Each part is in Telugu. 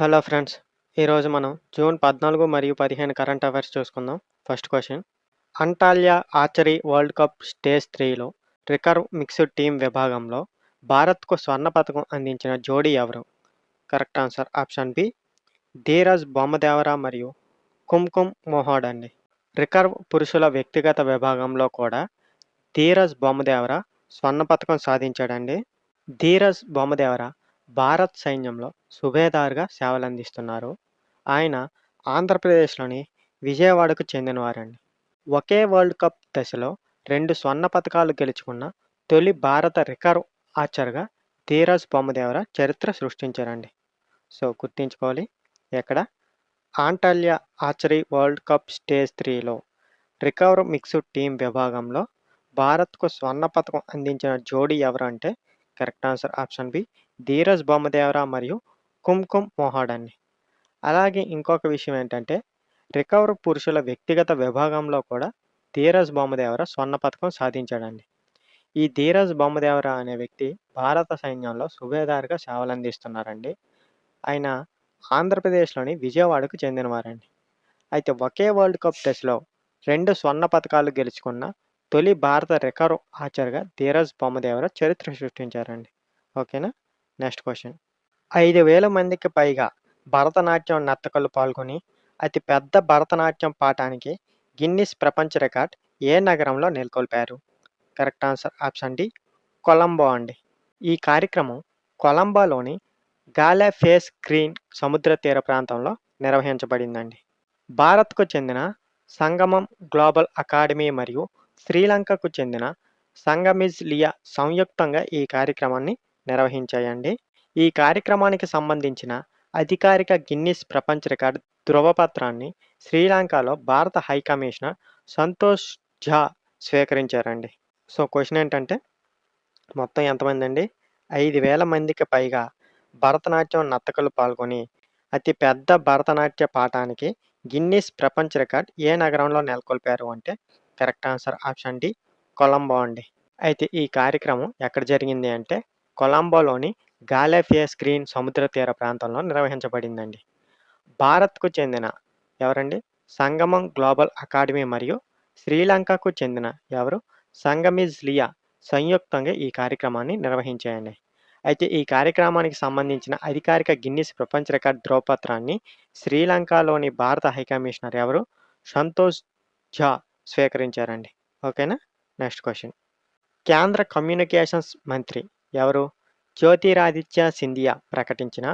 Hello friends. ఈరోజు మనం జూన్ 14 మరియు 15 కరెంట్ అఫైర్స్ చూసుకుందాం. First question. Antalya archery world cup stage 3లో రికర్వ్ మిక్స్డ్ టీమ్ విభాగంలో భారత్‌కు స్వర్ణ పతకం అందించిన జోడీ ఎవరు? Correct answer option B Dhiraj Bommadevara మరియు కుంకుమ్ మొహాడ్ అండి. రికర్వ్ పురుషుల వ్యక్తిగత విభాగంలో కూడా ధీరజ్ బొమ్మదేవర స్వర్ణ పతకం సాధించాడండి. ధీరజ్ బొమ్మదేవర భారత్ సైన్యంలో సుబేదార్‌గా సేవలందిస్తున్నారు. ఆయన ఆంధ్రప్రదేశ్‌లోని విజయవాడకు చెందినవారండి. ఒకే వరల్డ్ కప్ దశలో 2 స్వర్ణ పతకాలు గెలుచుకున్న తొలి భారత రికర్వ్ ఆర్చర్‌గా ధీరజ్ బొమ్మదేవర చరిత్ర సృష్టించారండి. సో, గుర్తుంచుకోవాలి. ఎక్కడ? Antalya archery world cup stage 3లో రికర్వ్ మిక్స్డ్ టీమ్ విభాగంలో భారత్‌కు స్వర్ణ పతకం అందించిన జోడీ ఎవరు అంటే correct answer option B Dhiraj Bommadevara మరియు కుంకుమ్ మొహాడ్ అండి. అలాగే ఇంకొక విషయం ఏంటంటే రికర్వ్ పురుషుల వ్యక్తిగత విభాగంలో కూడా ధీరజ్ బొమ్మదేవర స్వర్ణ పతకం సాధించాడండి. ఈ ధీరజ్ బొమ్మదేవర అనే వ్యక్తి భారత సైన్యంలో సుబేదార్‌గా సేవలందిస్తున్నారండి. ఆయన ఆంధ్రప్రదేశ్‌లోని విజయవాడకు చెందినవారండి. అయితే ఒకే వరల్డ్ కప్ దశలో 2 స్వర్ణ పతకాలు గెలుచుకున్న తొలి భారత రికర్వ్ ఆర్చర్‌గా ధీరజ్ బొమ్మదేవర చరిత్ర సృష్టించారండి. ఓకేనా? Next question. 5,000 మందికి పైగా భరతనాట్యం నర్తకులు పాల్గొని అతి పెద్ద భరతనాట్యం పాఠానికి గిన్నిస్ ప్రపంచ రికార్డ్ ఏ నగరంలో నెలకొల్పారు? Correct answer option D Colombo అండి. ఈ కార్యక్రమం కొలంబోలోని గాలెఫేస్ గ్రీన్ సముద్ర తీర ప్రాంతంలో నిర్వహించబడిందండి. భారత్‌కు చెందిన సంగమం గ్లోబల్ అకాడమీ మరియు శ్రీలంకకు చెందిన సంగమిజ్ లియా సంయుక్తంగా ఈ కార్యక్రమాన్ని నిర్వహించాయండి. ఈ కార్యక్రమానికి సంబంధించిన అధికారిక గిన్నిస్ ప్రపంచ రికార్డ్ ధృవపత్రాన్ని శ్రీలంకలో భారత హై కమిషనర్ సంతోష్ ఝా స్వీకరించారండి. సో, క్వెషన్ ఏంటంటే మొత్తం ఎంతమందండి? 5,000 మందికి పైగా భరతనాట్యం నర్తకులు పాల్గొని అతి పెద్ద భరతనాట్య పాఠానికి గిన్నిస్ ప్రపంచ రికార్డ్ ఏ నగరంలో నెలకొల్పారు అంటే correct answer option D Colombo అండి. అయితే ఈ కార్యక్రమం ఎక్కడ జరిగింది అంటే కొలంబోలోని గాలెఫియస్ గ్రీన్ సముద్ర తీర ప్రాంతంలో నిర్వహించబడిందండి. భారత్‌కు చెందిన ఎవరండి? సంగమం గ్లోబల్ అకాడమీ మరియు శ్రీలంకకు చెందిన ఎవరు? సంగమిజ్ లియా సంయుక్తంగా ఈ కార్యక్రమాన్ని నిర్వహించాయండి. అయితే ఈ కార్యక్రమానికి సంబంధించిన అధికారిక గిన్నిస్ ప్రపంచ రికార్డ్ ధృవపత్రాన్ని శ్రీలంకలోని భారత హై కమిషనర్ ఎవరు? సంతోష్ ఝా స్వీకరించారండి. ఓకేనా? Next question. కేంద్ర కమ్యూనికేషన్స్ మంత్రి ఎవరు? జ్యోతిరాదిత్య సింధియా ప్రకటించిన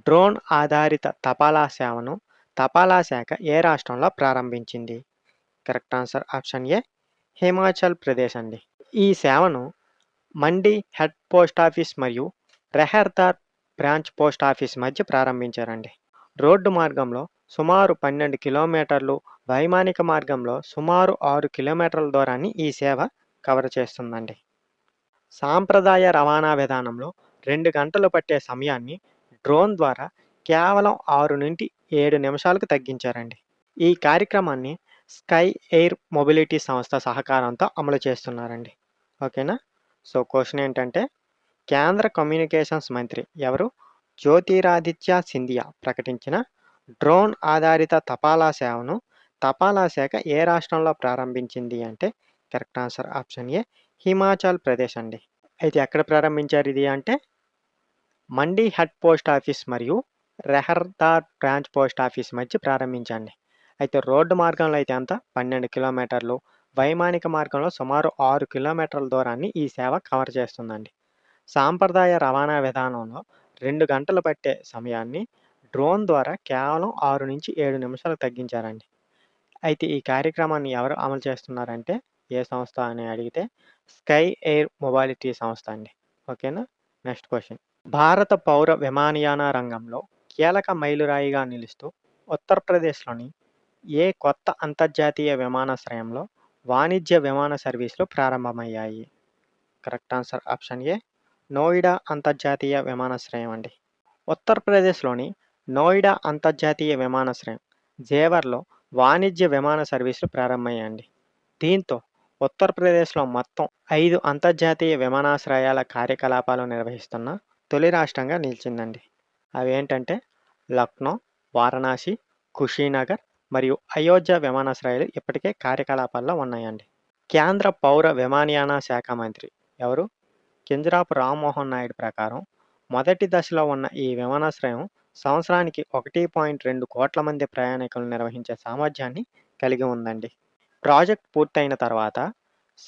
డ్రోన్ ఆధారిత తపాలా సేవను తపాలా శాఖ ఏ రాష్ట్రంలో ప్రారంభించింది? Correct answer option A Himachal Pradesh అండి. ఈ సేవను మండి హెడ్ పోస్ట్ ఆఫీస్ మరియు రెహర్దార్ బ్రాంచ్ పోస్ట్ ఆఫీస్ మధ్య ప్రారంభించారండి. రోడ్డు మార్గంలో సుమారు 12 కిలోమీటర్లు, వైమానిక మార్గంలో సుమారు 6 కిలోమీటర్ల దూరాన్ని ఈ సేవ కవర్ చేస్తుందండి. సాంప్రదాయ రవాణా విధానంలో 2 గంటలు పట్టే సమయాన్ని డ్రోన్ ద్వారా కేవలం 6-7 నిమిషాలకు తగ్గించారండి. ఈ కార్యక్రమాన్ని స్కై ఎయిర్ మొబిలిటీ సంస్థ సహకారంతో అమలు చేస్తున్నారండి. ఓకేనా? సో, క్వెషన్ ఏంటంటే కేంద్ర కమ్యూనికేషన్స్ మంత్రి ఎవరు? జ్యోతిరాదిత్య సింధియా ప్రకటించిన డ్రోన్ ఆధారిత తపాలా సేవను తపాలా శాఖ ఏ రాష్ట్రంలో ప్రారంభించింది అంటే correct answer option A Himachal Pradesh అండి. అయితే ఎక్కడ ప్రారంభించారు ఇది అంటే మండి హెడ్ పోస్ట్ ఆఫీస్ మరియు రెహర్దార్ బ్రాంచ్ పోస్ట్ ఆఫీస్ మధ్య ప్రారంభించండి. అయితే రోడ్డు మార్గంలో అయితే ఎంత? 12 కిలోమీటర్లు, వైమానిక మార్గంలో సుమారు 6 కిలోమీటర్ల దూరాన్ని ఈ సేవ కవర్ చేస్తుందండి. సాంప్రదాయ రవాణా విధానంలో 2 గంటలు పట్టే సమయాన్ని డ్రోన్ ద్వారా కేవలం 6-7 నిమిషాలకు తగ్గించారండి. అయితే ఈ కార్యక్రమాన్ని ఎవరు అమలు చేస్తున్నారంటే ఏ సంస్థ అని అడిగితే స్కై ఎయిర్ మొబిలిటీ సంస్థ అండి. ఓకేనా? Next question. భారత పౌర విమానయాన రంగంలో కీలక మైలురాయిగా నిలుస్తూ ఉత్తరప్రదేశ్‌లోని ఏ కొత్త అంతర్జాతీయ విమానాశ్రయంలో వాణిజ్య విమాన సర్వీసులు ప్రారంభమయ్యాయి? Correct answer option A Noida అంతర్జాతీయ విమానాశ్రయం అండి. ఉత్తరప్రదేశ్‌లోని నోయిడా అంతర్జాతీయ విమానాశ్రయం జేవర్‌లో వాణిజ్య విమాన సర్వీసులు ప్రారంభమయ్యాయండి. దీంతో ఉత్తరప్రదేశ్‌లో మొత్తం 5 అంతర్జాతీయ విమానాశ్రయాల కార్యకలాపాలు నిర్వహిస్తున్న తొలి రాష్ట్రంగా నిలిచిందండి. అవేంటంటే లక్నో, వారణాసి, కుషీనగర్ మరియు అయోధ్య విమానాశ్రయాలు ఇప్పటికే కార్యకలాపాల్లో ఉన్నాయండి. కేంద్ర పౌర విమానయాన శాఖ మంత్రి ఎవరు? కింజరాపు రామ్మోహన్ నాయుడు ప్రకారం మొదటి దశలో ఉన్న ఈ విమానాశ్రయం సంవత్సరానికి 1.2 కోట్ల మంది ప్రయాణికులను నిర్వహించే సామర్థ్యాన్ని కలిగి ఉందండి. ప్రాజెక్ట్ పూర్తయిన తర్వాత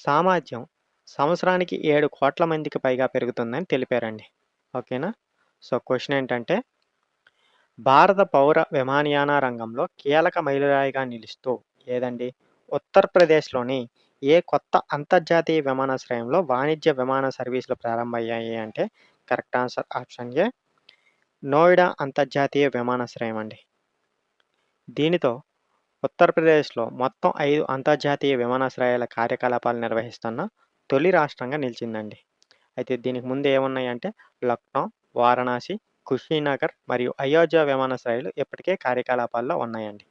సామర్థ్యం సంవత్సరానికి 7 కోట్ల మందికి పైగా పెరుగుతుందని తెలిపారండి. ఓకేనా? సో క్వశ్చన్ ఏంటంటే, భారత పౌర విమానయాన రంగంలో కీలక మైలురాయిగా నిలుస్తూ ఏదండి? ఉత్తరప్రదేశ్‌లోని ఏ కొత్త అంతర్జాతీయ విమానాశ్రయంలో వాణిజ్య విమాన సర్వీసులు ప్రారంభమయ్యాయి అంటే correct answer option A Noida అంతర్జాతీయ విమానాశ్రయం అండి. దీనితో ఉత్తరప్రదేశ్‌లో మొత్తం 5 అంతర్జాతీయ విమానాశ్రయాల కార్యకలాపాలు నిర్వహిస్తున్న తొలి రాష్ట్రంగా నిలిచిందండి. అయితే దీనికి ముందు ఏమున్నాయంటే లక్నో, వారణాసి, కుషీనగర్ మరియు అయోధ్య విమానాశ్రయాలు ఇప్పటికే కార్యకలాపాల్లో ఉన్నాయండి.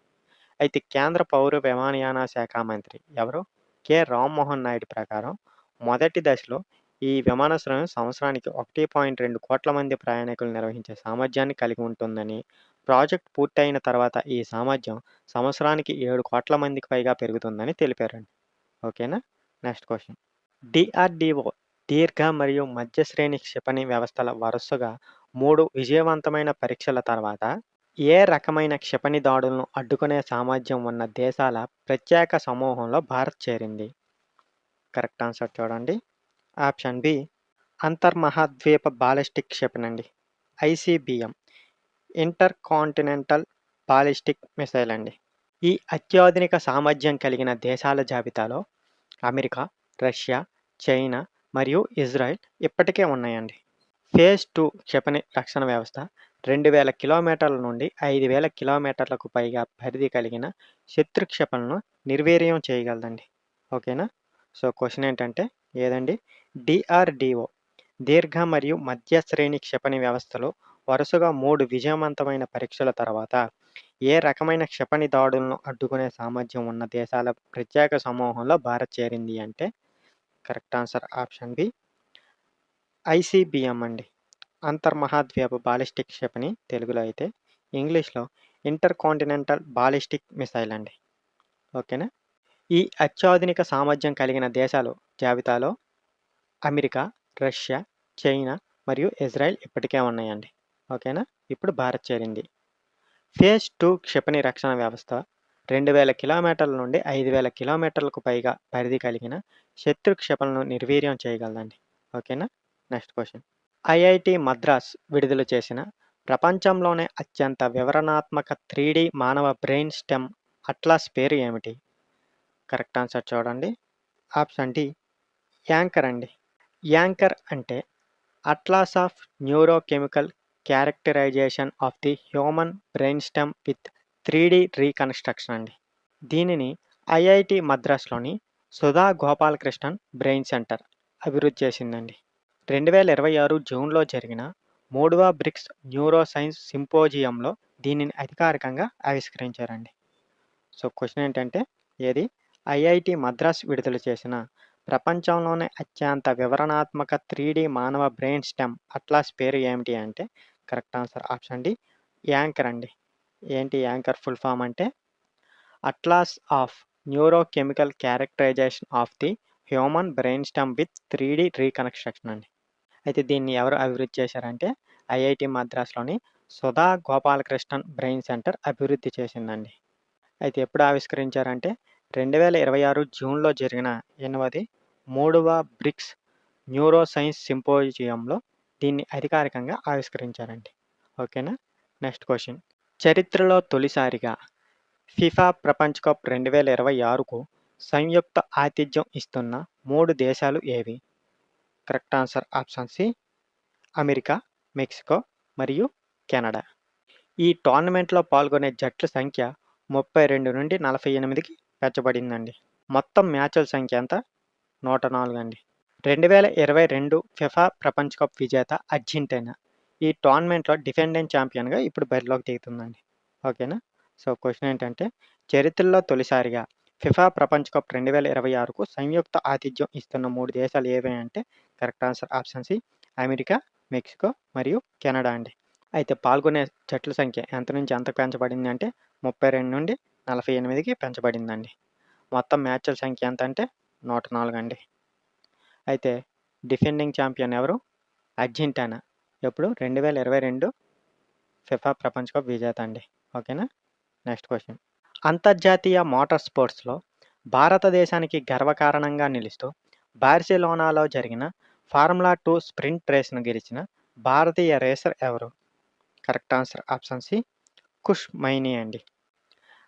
అయితే కేంద్ర పౌర విమానయాన శాఖ మంత్రి ఎవరు? కె. రామ్మోహన్ నాయుడు ప్రకారం మొదటి దశలో ఈ విమానాశ్రయం సంవత్సరానికి 1.2 కోట్ల మంది ప్రయాణికులను నిర్వహించే సామర్థ్యాన్ని కలిగి ఉంటుందని, ప్రాజెక్ట్ పూర్తయిన తర్వాత ఈ సామర్థ్యం సంవత్సరానికి 7 కోట్ల మందికి పైగా పెరుగుతుందని తెలిపారండి. ఓకేనా? Next question. డిఆర్‌డిఓ దీర్ఘ మరియు మధ్య శ్రేణి క్షిపణి వ్యవస్థల వరుసగా 3 విజయవంతమైన పరీక్షల తర్వాత ఏ రకమైన క్షిపణి దాడులను అడ్డుకునే సామర్థ్యం ఉన్న దేశాల ప్రత్యేక సమూహంలో భారత్ చేరింది? కరెక్ట్ ఆన్సర్ చూడండి. ఆప్షన్ బి అంతర్మహాద్వీప బాలిస్టిక్ క్షిపణి అండి. ICBM inter continental ballistic missile అండి. ఈ అత్యాధునిక సామర్థ్యం కలిగిన దేశాల జాబితాలో అమెరికా, రష్యా, చైనా మరియు ఇజ్రాయెల్ ఇప్పటికే ఉన్నాయండి. ఫేజ్ 2 క్షిపణి రక్షణ వ్యవస్థ 2000 కిలోమీటర్ల నుండి 5000 కిలోమీటర్లకు పైగా పరిధి కలిగిన శత్రు క్షిపణులను నిర్వీర్యం చేయగలదండి. ఓకేనా? సో క్వశ్చన్ ఏంటంటే ఏదండి? డిఆర్‌డిఓ దీర్ఘ మరియు మధ్య శ్రేణి క్షిపణి వ్యవస్థలు వరుసగా 3 విజయవంతమైన పరీక్షల తర్వాత ఏ రకమైన క్షిపణి దాడులను అడ్డుకునే సామర్థ్యం ఉన్న దేశాల ప్రత్యేక సమూహంలో భారత్ చేరింది అంటే correct answer option B ICBM అండి. అంతర్మహాద్వీప బాలిస్టిక్ క్షిపణి తెలుగులో అయితే, ఇంగ్లీష్‌లో ఇంటర్ కాంటినెంటల్ బాలిస్టిక్ మిసైల్ అండి. ఓకేనా? ఈ అత్యాధునిక సామర్థ్యం కలిగిన దేశాలు జాబితాలో అమెరికా, రష్యా, చైనా మరియు ఇజ్రాయెల్ ఇప్పటికే ఉన్నాయండి. ఓకేనా? ఇప్పుడు భారత్ చేరింది. ఫేజ్ 2 క్షిపణి రక్షణ వ్యవస్థ 2000 కిలోమీటర్ల నుండి 5000 కిలోమీటర్లకు పైగా పరిధి కలిగిన శత్రు క్షిపణులను నిర్వీర్యం చేయగలదండి. ఓకేనా? Next question. ఐఐటి మద్రాస్ విడుదల చేసిన ప్రపంచంలోనే అత్యంత వివరణాత్మక 3D మానవ బ్రెయిన్ స్టెమ్ అట్లాస్ పేరు ఏమిటి? కరెక్ట్ ఆన్సర్ చూడండి. ఆప్షన్ డి యాంకర్ అండి. యాంకర్ అంటే atlas of neurochemical characterization of the human brain stem with 3D reconstruction అండి. దీనిని ఐఐటి మద్రాస్లోని సుధా గోపాలకృష్ణన్ బ్రెయిన్ సెంటర్ అభివృద్ధి చేసిందండి. 2026 జూన్లో జరిగిన 3వ బ్రిక్స్ న్యూరో సైన్స్ సింపోజియంలో దీనిని అధికారికంగా ఆవిష్కరించారండి. సో క్వశ్చన్ ఏంటంటే ఏది? ఐఐటి మద్రాస్ విడుదల చేసిన ప్రపంచంలోనే అత్యంత వివరణాత్మక 3D మానవ బ్రెయిన్ స్టెమ్ అట్లాస్ పేరు ఏమిటి అంటే correct answer option D anchor అండి. ఏంటి యాంకర్ ఫుల్ ఫామ్ అంటే atlas of neurochemical characterization of the human brain stem with 3D reconstruction అండి. అయితే దీన్ని ఎవరు అభివృద్ధి చేశారంటే ఐఐటి మద్రాస్లోని సుధా గోపాలకృష్ణన్ బ్రెయిన్ సెంటర్ అభివృద్ధి చేసిందండి. అయితే ఎప్పుడు ఆవిష్కరించారంటే 2026 జూన్లో జరిగిన 3వ బ్రిక్స్ న్యూరో సైన్స్ సింపోజియంలో దీన్ని అధికారికంగా ఆవిష్కరించారండి. ఓకేనా? Next question. చరిత్రలో తొలిసారిగా ఫిఫా ప్రపంచ కప్ 2026కు సంయుక్త ఆతిథ్యం ఇస్తున్న 3 దేశాలు ఏవి? Correct answer option C America, Mexico మరియు కెనడా. ఈ టోర్నమెంట్లో పాల్గొనే జట్ల సంఖ్య 32 నుండి 48కి పెంచబడిందండి. మొత్తం మ్యాచ్ల సంఖ్య ఎంత? 104 అండి. 2022 ఫిఫా ప్రపంచ కప్ విజేత అర్జెంటీనా ఈ టోర్నమెంట్లో డిఫెండింగ్ ఛాంపియన్గా ఇప్పుడు బరిలోకి దిగుతుందండి. ఓకేనా? సో క్వశ్చన్ ఏంటంటే చరిత్రలో తొలిసారిగా ఫిఫా ప్రపంచ కప్ 2026కు సంయుక్త ఆతిథ్యం ఇస్తున్న 3 దేశాలు ఏవి అంటే correct answer option C America, Mexico మరియు కెనడా అండి. అయితే పాల్గొనే జట్ల సంఖ్య ఎంత నుంచి ఎంతకు పెంచబడింది అంటే 32 నుండి 48కి పెంచబడిందండి. మొత్తం మ్యాచ్‌ల సంఖ్య ఎంత అంటే 104 అండి. అయితే డిఫెండింగ్ ఛాంపియన్ ఎవరు? అర్జెంటీనా. ఎప్పుడు? 2022 ఫిఫా ప్రపంచ కప్ విజేత అండి. ఓకేనా? Next question. అంతర్జాతీయ మోటార్ స్పోర్ట్స్‌లో భారతదేశానికి గర్వకారణంగా నిలుస్తూ బార్సిలోనాలో జరిగిన ఫార్ములా 2 స్ప్రింట్ రేస్‌ను గెలిచిన భారతీయ రేసర్ ఎవరు? కరెక్ట్ ఆన్సర్ ఆప్షన్ సి కుష్ మైనీ అండి.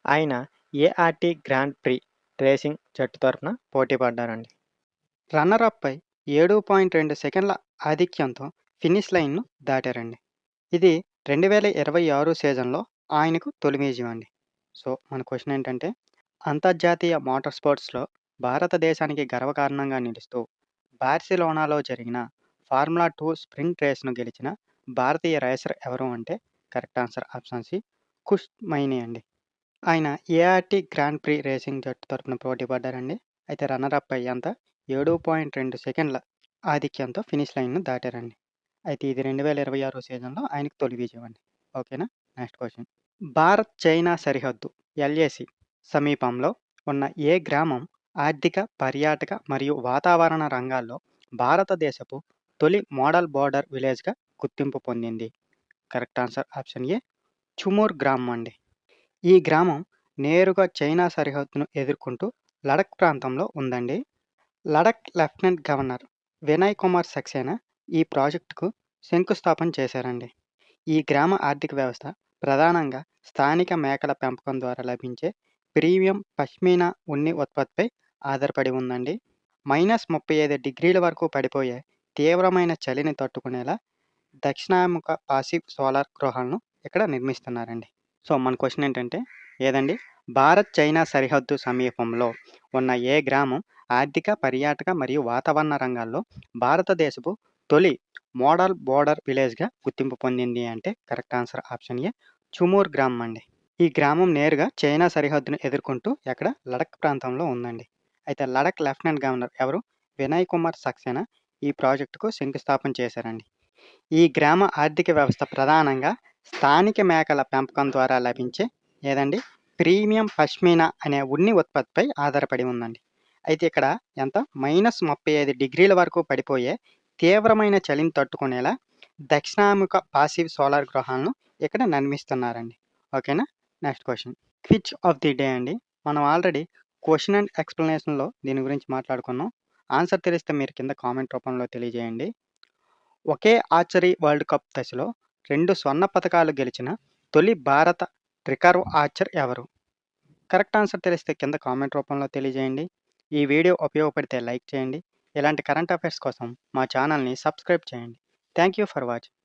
ఆయన ఏఆర్‌టి గ్రాండ్ ప్రి రేసింగ్ జట్టు తరపున పోటీ పడ్డారండి. రన్నర్-అప్‌పై 7.2 సెకన్ల ఆధిక్యంతో ఫినిష్ లైన్‌ను దాటారండి. ఇది 2026 సీజన్‌లో ఆయనకు తొలి విజయం అండి. సో, మన క్వెషన్ ఏంటంటే, అంతర్జాతీయ మోటార్ స్పోర్ట్స్‌లో భారతదేశానికి గర్వకారణంగా నిలుస్తూ బార్సిలోనాలో జరిగిన ఫార్ములా 2 స్ప్రింట్ రేస్‌ను గెలిచిన భారతీయ రేసర్ ఎవరు అంటే కరెక్ట్ ఆన్సర్ ఆప్షన్ సి కుష్ మైనీ అండి. ఆయన ఏఆర్‌టి గ్రాండ్ ప్రి రేసింగ్ జట్టు తరపున పోటీ పడ్డారండి. అయితే రన్నర్-అప్ అయ్యేంత 7.2 సెకన్ల ఆధిక్యంతో ఫినిష్ లైన్‌ను దాటారండి. అయితే ఇది 2026 సీజన్‌లో ఆయనకు తొలి విజయం అండి. ఓకేనా? Next question. భారత్ చైనా సరిహద్దు ఎల్ఏసి సమీపంలో ఉన్న ఏ గ్రామం ఆర్థిక, పర్యాటక మరియు వాతావరణ రంగాల్లో భారతదేశపు తొలి మోడల్ బోర్డర్ విలేజ్‌గా గుర్తింపు పొందింది? కరెక్ట్ ఆన్సర్ ఆప్షన్ ఏ చుమూర్ గ్రామం అండి. ఈ గ్రామం నేరుగా చైనా సరిహద్దును ఎదుర్కొంటూ లడఖ్ ప్రాంతంలో ఉందండి. లడఖ్ లెఫ్టినెంట్ గవర్నర్ వినయ్ కుమార్ సక్సేనా ఈ ప్రాజెక్టుకు శంకుస్థాపన చేశారండి. ఈ గ్రామ ఆర్థిక వ్యవస్థ ప్రధానంగా స్థానిక మేకల పెంపకం ద్వారా లభించే ప్రీమియం పష్మీనా ఉన్ని ఉత్పత్తిపై ఆధారపడి ఉందండి. -35 వరకు పడిపోయే తీవ్రమైన చలిని తట్టుకునేలా దక్షిణాముఖ పాసివ్ సోలార్ గృహాలను ఇక్కడ నిర్మిస్తున్నారండి. సో, మన క్వెషన్ ఏంటంటే ఏదండి? భారత్ చైనా సరిహద్దు సమీపంలో ఉన్న ఏ గ్రామం ఆర్థిక, పర్యాటక మరియు వాతావరణ రంగాల్లో భారతదేశపు తొలి మోడల్ బోర్డర్ విలేజ్‌గా గుర్తింపు పొందింది అంటే కరెక్ట్ ఆన్సర్ ఆప్షన్ ఏ చుమూర్ గ్రామం అండి. ఈ గ్రామం నేరుగా చైనా సరిహద్దును ఎదుర్కొంటూ ఎక్కడ లడఖ్ ప్రాంతంలో ఉందండి. అయితే లడఖ్ లెఫ్టినెంట్ గవర్నర్ ఎవరు? వినయ్ కుమార్ సక్సేనా ఈ ప్రాజెక్టుకు శంకుస్థాపన చేశారండి. ఈ గ్రామ ఆర్థిక వ్యవస్థ ప్రధానంగా స్థానిక మేకల పెంపకం ద్వారా లభించే ఏదండి ప్రీమియం పష్మీనా అనే ఉన్ని ఉత్పత్తిపై ఆధారపడి ఉందండి. అయితే ఇక్కడ ఎంత -35 వరకు పడిపోయే తీవ్రమైన చలిని తట్టుకునేలా దక్షిణాముఖ పాసివ్ సోలార్ గృహాలను ఇక్కడ నిర్మిస్తున్నారండి. ఓకేనా? Next question. Quiz of the day అండి. మనం ఆల్రెడీ క్వెషన్ అండ్ ఎక్స్‌ప్లనేషన్‌లో దీని గురించి మాట్లాడుకున్నాం. ఆన్సర్ తెలిస్తే మీరు కింద కామెంట్ రూపంలో తెలియజేయండి. ఒకే ఆర్చరీ వరల్డ్ కప్ దశలో 2 స్వర్ణ పతకాలు గెలిచిన తొలి భారత రికర్వ్ ఆర్చర్ ఎవరు? కరెక్ట్ ఆన్సర్ తెలిస్తే కింద కామెంట్ రూపంలో తెలియజేయండి. ఈ వీడియో ఉపయోగపడితే లైక్ చేయండి. ఇలాంటి కరెంట్ అఫైర్స్ కోసం మా ఛానల్‌ని సబ్స్క్రైబ్ చేయండి. Thank you for watching.